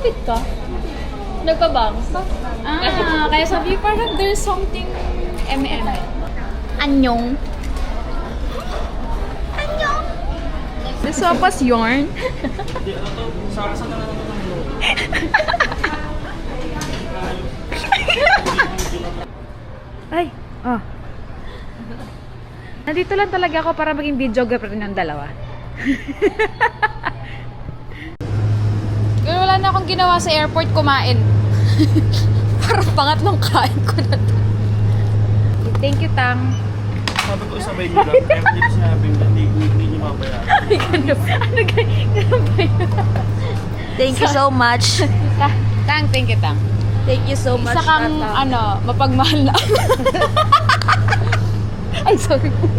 Lumapit ka. Nagpabang. Kaya sabi parang there's something M&M. Anyong. This was yarn. Ay, oh. Nandito lang talaga ako para maging videographer ng dalawa. Pero wala na akong ginawa sa airport, kumain. Parang pangatlong kain ko na to. Thank you, Tang. Sabi ko sabay nyo lang, kaya hindi ko sinabi hindi nyo mabayaran. Ano ba yun? Thank you so much. Tang, thank you, Tang. Thank you so much, Isa kang, Tata. mapagmahal na. Ay, sorry po.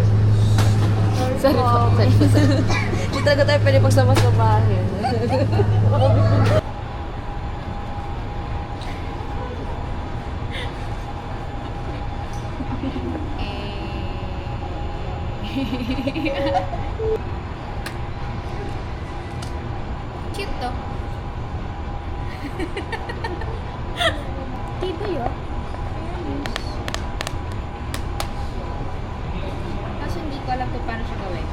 Sorry po. Hindi talaga tayo pwede pagsama-samahin. Cute to. Dito yun. Kaso hindi ko alam kung paano siya gawin.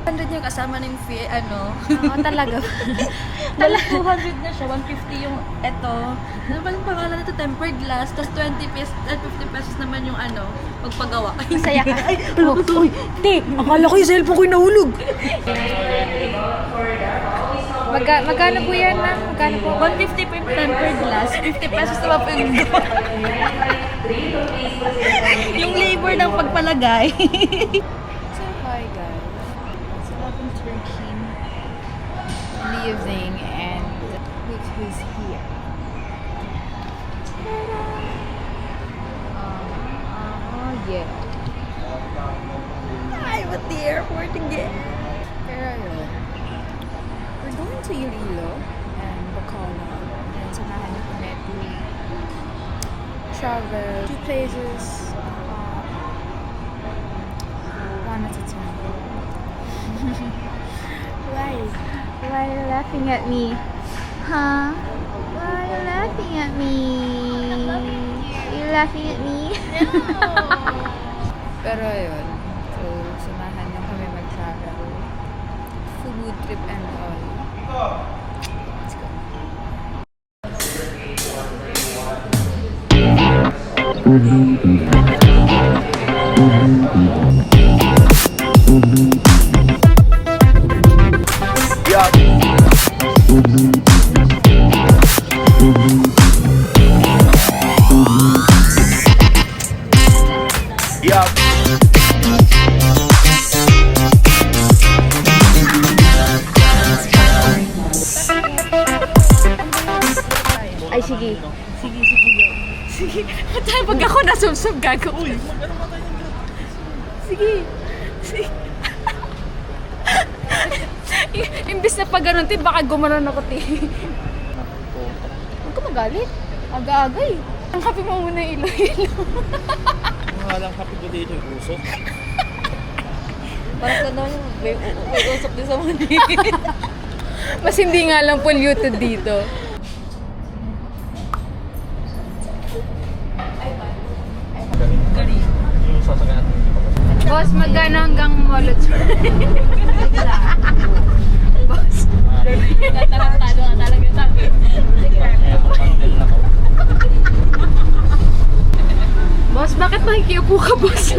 100 yung kasama ng fee, Oo, talaga. Dahil 200 na siya, 150 yung eto. Ano ba yung pangalan nito? Tempered glass. Tapos 20 pesos, 50 pesos naman yung pagpagawa. Masaya ka. Uy, te, akala ko yung cellphone ko yung nahulog. Magkano po yan, ma'am? Magkano po? 150 po yung tempered glass. 50 pesos naman po yung yung labor ng pagpalagay. So, hi guys. It's 11:13 in the evening and look who's here. Yeah. I'm at the airport again. Pero yun, we're going to Iloilo and Bacolod and samahan niyo kami to travel to places one at a time. Why? Why are you laughing at me? Huh? Why are you laughing at me? You laughing at me? Pero yun, so samahan niyo kami mag-travel. Food trip and all. Let's go. Ay, sige. Sige. Sige. Matay, pag ako nasubsob, gago. Sige. Sige. Imbis na pag ganun, tin, baka gumanon ako, tin. Huwag ka magalit. Aga-aga eh. Ang kape mo muna yung ilo-ilo. Walang happy ko dito yung uso. Parang ka naman may usap din sa mani. Mas hindi nga lang polluted dito. Yung sasakyan natin. Boss, magkano hanggang Molot? Boss. Natarantado ka talaga sabi. Boss, bakit nakikiupo ka, boss?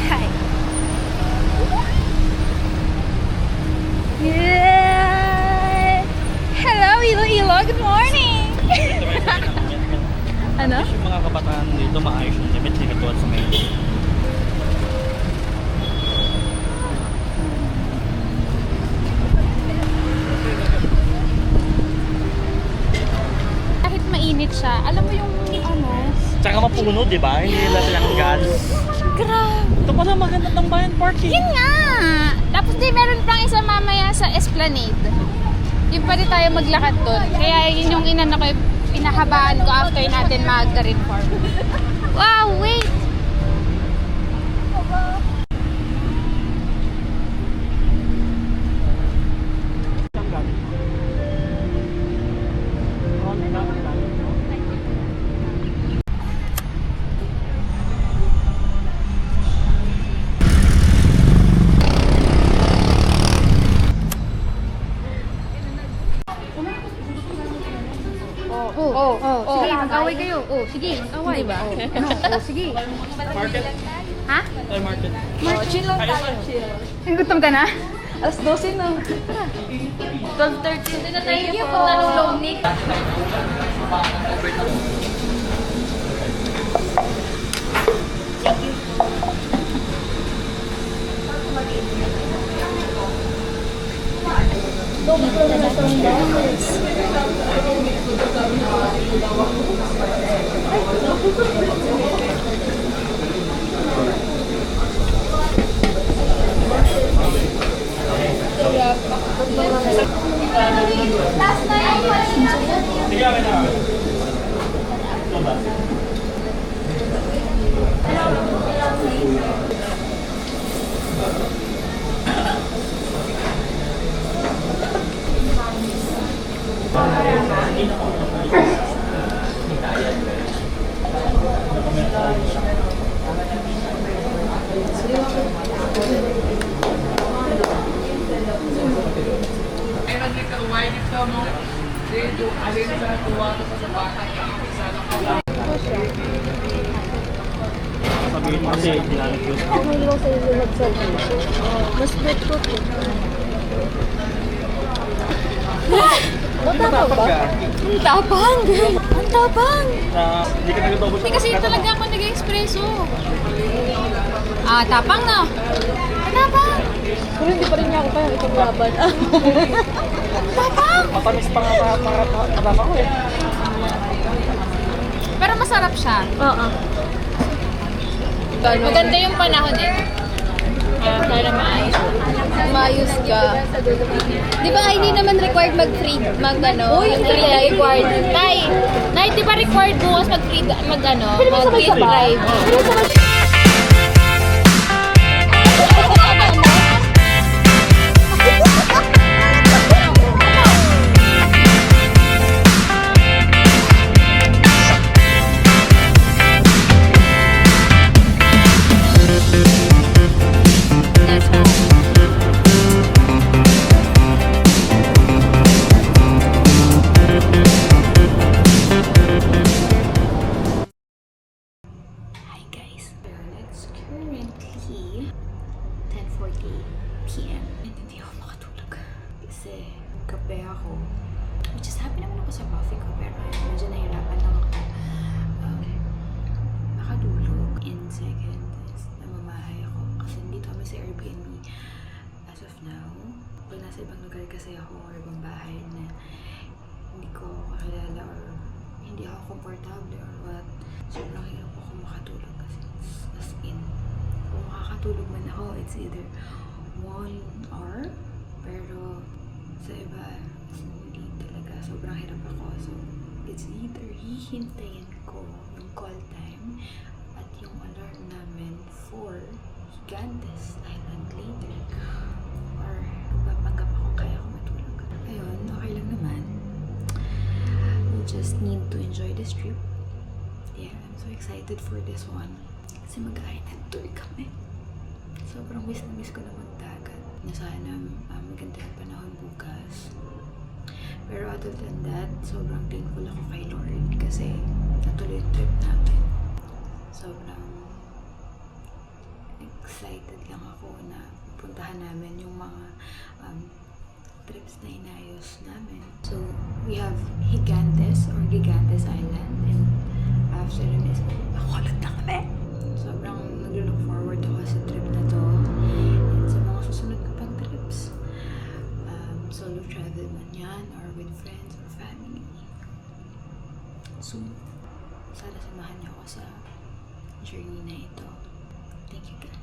Hi. Yeah. Hello, Iloilo. Good morning. Ano? Yung mga kabataan dito, maayos yung limit, hindi katulad sa Maynila. Kahit mainit siya, alam mo yung ano? Tsaka mapuno, di ba? Hindi nila tinanggal. Grabe. Ito pala maganda ng bayan parking. Yun nga! Tapos di meron pang isa mamaya sa Esplanade. Yung pa rin tayo maglakad doon. Kaya yun yung inano ko, pinahabaan ko after natin mag-reform. Wow, wait! Sige, mag-away kayo. Sige, mag-away. Diba? Sige. Market? Ha? Ay, market. Chill lang tayo. Chill. Gutom ka na? Alas 12 na. 12:30. Hindi na tayo. Thank you po. Talong Nick. Sige, akin na. Sabihin mo kasi, dinanag-post ko. Mas bet ko to. Ang tapang ka. Ang tapang, girl. Ang tapang. Hindi ka nag-double Hindi kasi talaga ako nag-espresso. Tapang na. Tapang. Pero hindi pa rin niya ako kaya ipaglaban. Tapang. Matamis pa nga katama ko eh. Pero masarap siya. Oo. Maganda yung panahon eh. Para maayos. Maayos ka. Di ba hindi naman required mag-free, mag-ano? Uy, mag-free hindi live? required. Nay, di ba required bukas mag-free, mag-ano? Mag-free live? Hi guys, it's currently 10:40 p.m. and hindi ako makatulog kasi kape ako. Which is happy naman ako sa coffee ko pero medyo nahirapan lang ako makatulog. And second is namamahay ako kasi dito kami sa Airbnb as of now. Pag nasa ibang lugar kasi ako or ibang bahay na hindi ko kakilala or hindi ako komportable or what, sobrang hirap ako makatulog kasi as in, kung makakatulog man ako, it's either 1 hour, pero sa iba, hindi talaga, sobrang hirap ako. So, it's either hihintayin ko yung call time at yung alarm namin for Gigantes Island later, or magpapanggap akong kaya ko matulog. Ayun, okay lang naman. We just need to enjoy this trip. Yeah, I'm so excited for this one. Kasi mag-island tour kami. Sobrang miss na miss ko na magdagat. Na sana maganda yung panahon bukas. Pero other than that, sobrang thankful ako kay Lord kasi natuloy yung trip namin. Sobrang excited lang ako na puntahan namin yung mga trips na inayos namin. So, we have Gigantes or Gigantes Island, and after nun is makulot na kami. Sobrang nag-look forward ako sa trip na to and sa mga susunod ko pang trips. Solo travel man yan or with friends or family. So, sana samahan niyo ako sa journey na ito. Thank you guys.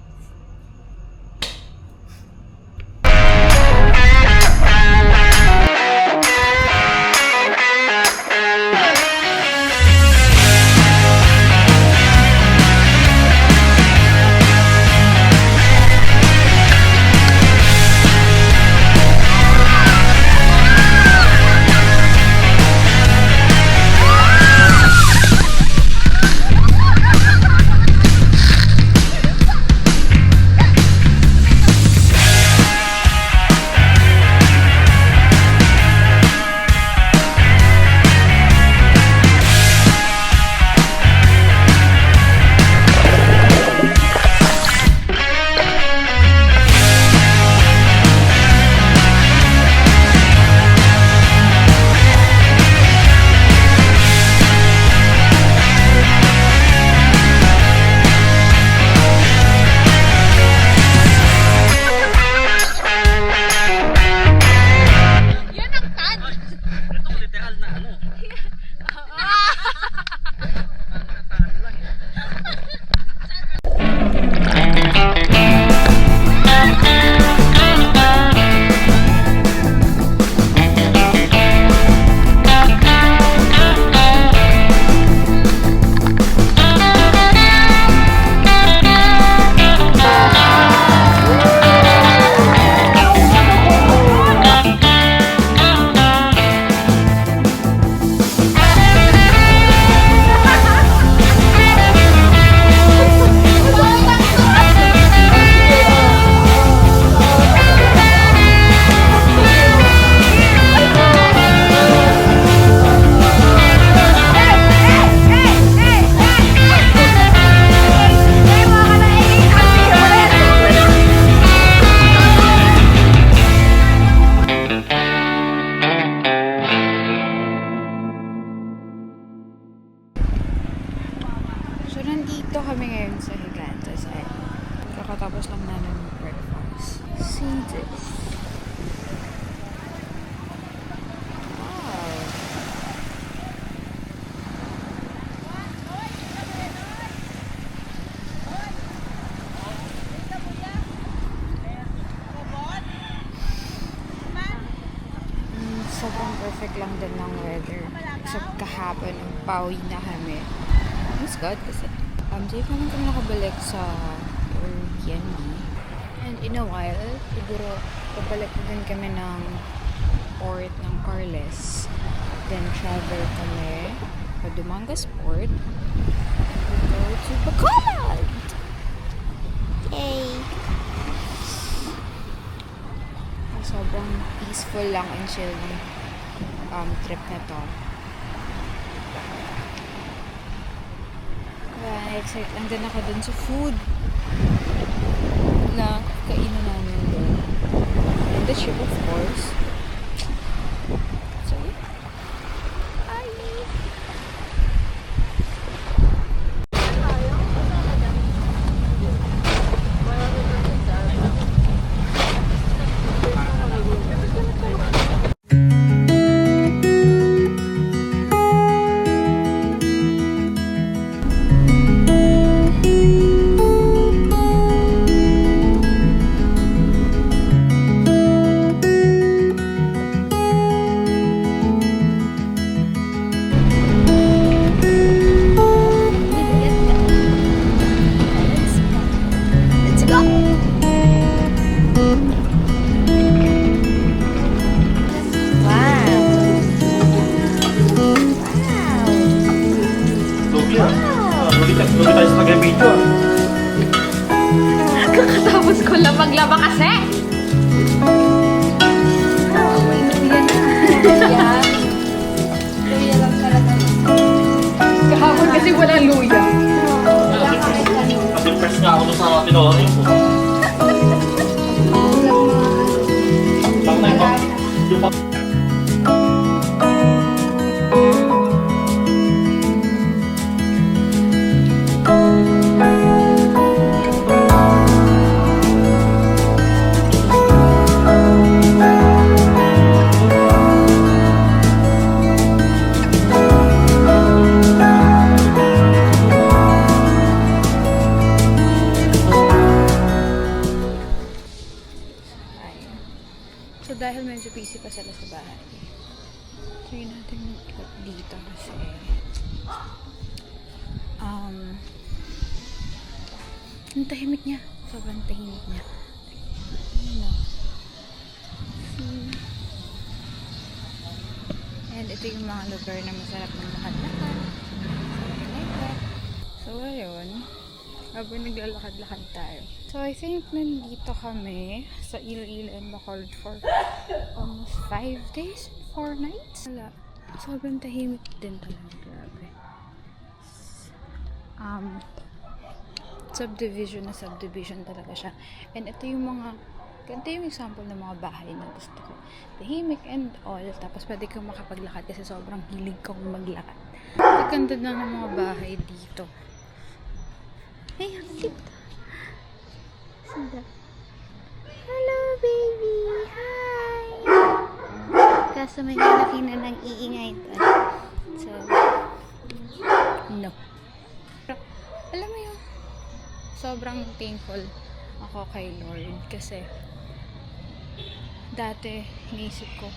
sobrang perfect lang din ng weather. Except kahapon, pawi na kami. It's good kasi safe naman kami nakabalik sa Airbnb. And in a while, siguro pabalik din kami ng port ng Carles. Then travel kami sa Dumangas Port. We go to Bacolod! Yay! Sobrang peaceful lang and chill ng trip na to. Excited lang din ako dun sa food na kainan namin dun. And the ship, of course. So, yeah. Bye! Lugi tayo sa taga-video. Kakatapos ko lang maglaba kasi! Luya lang talaga. Kahapon kasi walang luya. Kasi press nga ako doon sa tinori ko. Yung So, dahil medyo busy pa sila sa bahay, try natin mag-cut dito kasi ang tahimik niya. Sobrang tahimik niya. Ayun. And ito yung mga lugar na masarap ng lakad-lakad. Something like that. So, ayun. Habang naglalakad-lakad tayo. So, I think nandito kami sa Iloilo and Bacolod for almost 5 days, 4 nights. Wala. Sobrang tahimik din talaga. Grabe. Subdivision na subdivision talaga siya. And ito yung example ng mga bahay na gusto ko. Tahimik and all. Tapos pwede kang makapaglakad kasi sobrang hilig kong maglakad. Maganda na ng mga bahay dito. Ay, ang cute. Hello, baby! Hi! Kaso may lalaki na nang iingay ito. So, no. Alam mo yun, sobrang thankful ako kay Lord kasi dati iniisip ko,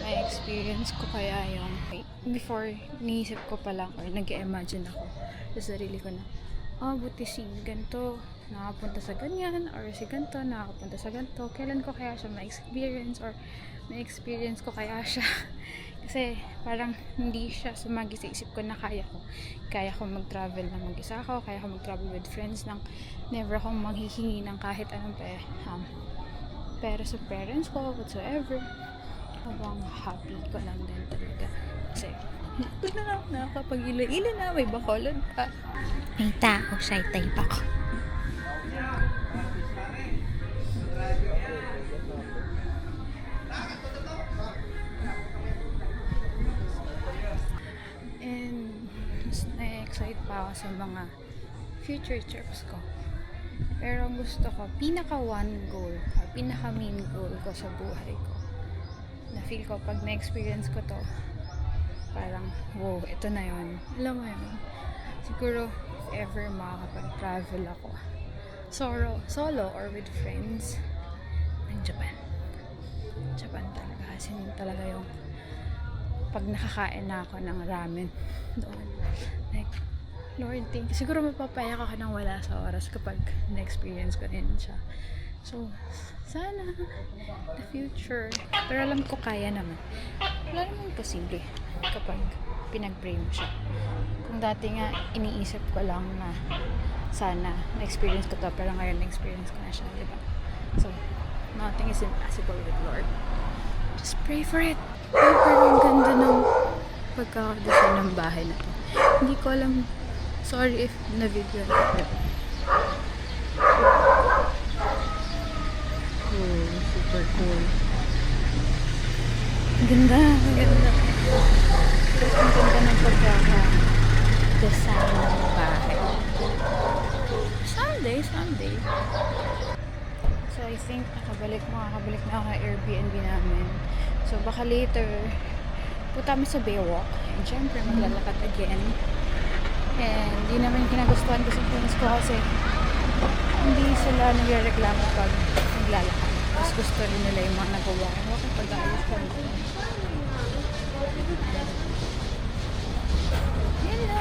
may experience ko kaya yung before, iniisip ko pa lang or nag-imagine ako sa sarili ko na buti si ganito nakapunta sa ganyan or si ganito nakapunta sa ganito, kailan ko kaya siya ma-experience or ma-experience ko kaya siya kasi parang hindi siya sumagi sa isip ko na kaya ko mag-travel na mag-isa ako, kaya ko mag-travel with friends nang never akong manghihingi ng kahit anong pera sa parents ko whatsoever. Habang happy ko lang din talaga kasi ito na nakakapag-ila-ila na, may Bacolod pa. May tao, shy type ako. And mas na-excite pa ako sa mga future trips ko. Pero ang gusto ko, pinaka main goal ko sa buhay ko. Na feel ko pag na-experience ko to, parang, wow, ito na yun. Alam mo yun, siguro, if ever makakapag-travel ako, solo or with friends, ng Japan. Japan talaga. Kasi talaga yung pag nakakain na ako ng ramen doon. Like, Lord, thank you. Siguro mapapayak ako ng wala sa oras kapag na-experience ko din siya. So, sana, the future. Pero alam ko kaya naman. Wala naman posible kapag pinag-pray mo siya. Kung dati nga, iniisip ko lang na sana na-experience ko to, pero ngayon na-experience ko na siya, di ba? So, nothing is impossible with Lord. Just pray for it. Pero ang ganda ng pagkakadesign ng bahay na to. Hindi ko alam. Sorry if na-video na ko. Oh, super cool. Ang ganda, ang ganda. Ang ganda ng pagkakadesign ng bahay. Someday. So, I think makakabalik na ako ng Airbnb namin. So, baka later, punta kami sa Baywalk. And syempre, maglalakad again. And, di naman yung kinagustuhan ko sa friends ko kasi hindi sila nagrereklamo pag naglalakad. Mas gusto rin nila yung mga nag-walk-walk pag ayos kami. Hello!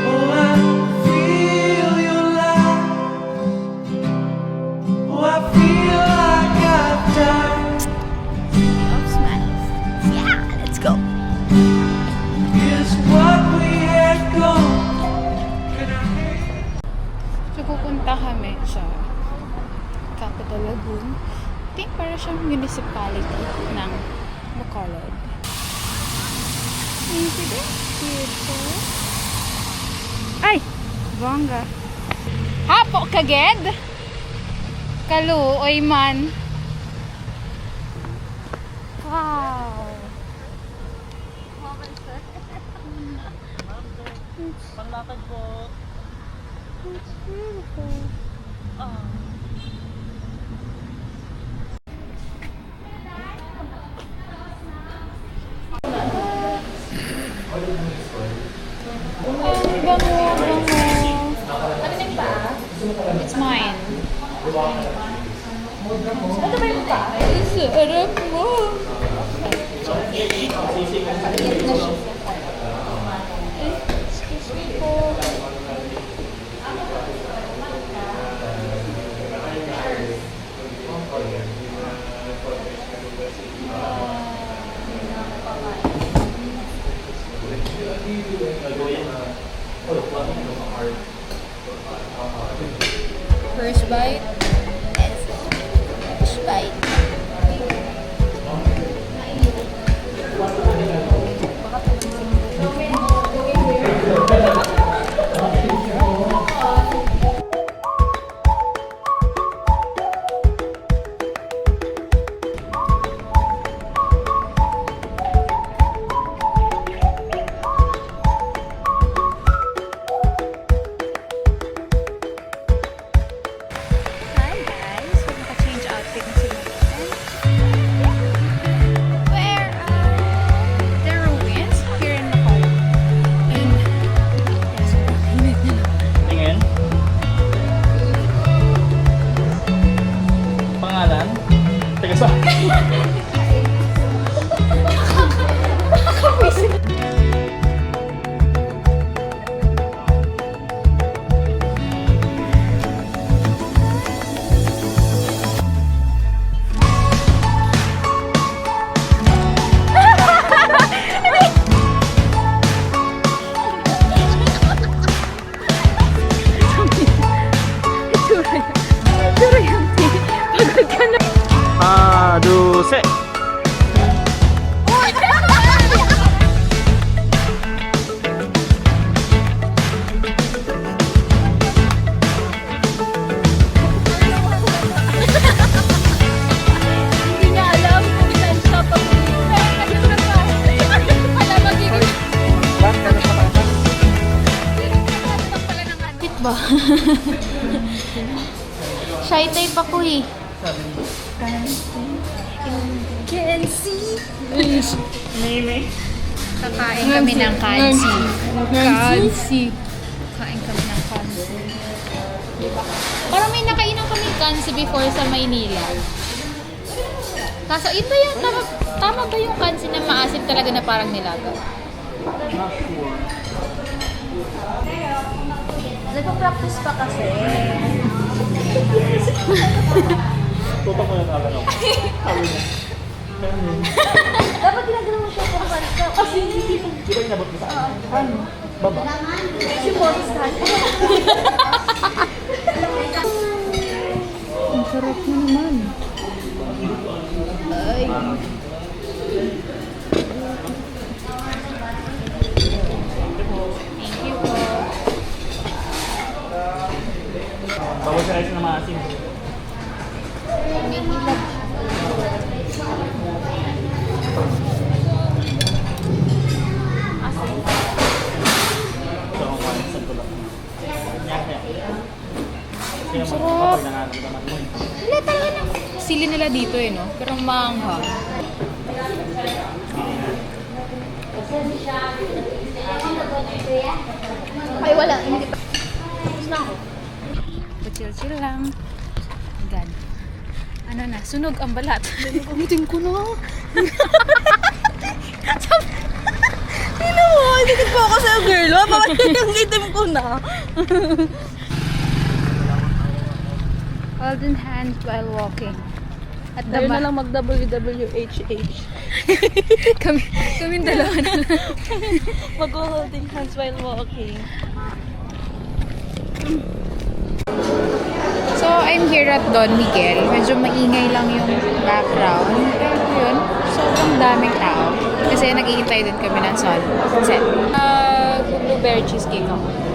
Oh, I feel your love. Oh, I feel like I've done. Is what we had gone. So, pupunta kami sa Capital Lagoon. I think para siyang municipality ng Bacolod. Is it beautiful? Ay! Bongga. Hapo kaged! Kaluoy man. Wow! Panlakad po. It's beautiful. It's mine. Ano ba yung pa? Sarap mo. Excuse me po. First bite. First bite. Hi guys, so naka-change outfit na sila. Where the ruins here in Bacolod. And yes, init na naman. Tingin. Pangalan? Taga sa? Itsura yan. Pagod ka na. Duse. Hindi niya alam kung saan siya papunta. Pala magiging Bit ba? Shy type ako eh. can see. Mimi. Kakain kami ng kansi. Kansi. Kain kami ng kansi. Diba? Parang may nakainom kami kansi before sa Maynila. Kaso, yun ba yung tama ba yung kansi na maasim talaga na parang nilaga? Not sure. Nagpa-practice pa kasi. Tutok mo yung ako. Sabi niya. Dapat ginagawa mo siya kung ka. Kasi Di ba inabot mo sa akin? Ano? Baba? si Boris ka. Ang sarap na naman. Ay. Thank you po. Bawal sa rice na maasim. May hilag siya. Ito ang kanin sa tulak. Kaya. Kaya Sarap. kapag nanganagaman mo. Wala talaga ng sili nila dito eh, no? Pero maanghang. Ay, wala. Hindi pa. Tapos na ako. Chill-chill lang. God. Ano na, sunog ang balat. Gamitin ko na. Sino mo? Hindi ko ako sa'yo, girl. Bakit yung itim ko na? Holding hands while walking. At the Dahil na back. lang mag-WWHH. Kaming dalawa na lang. Mag-holding hands while walking. So, I'm here at Don Miguel. Medyo maingay lang yung background. Pero yun, sobrang daming tao. Kasi nag-iintay din kami ng sunset. Blueberry cheesecake ako.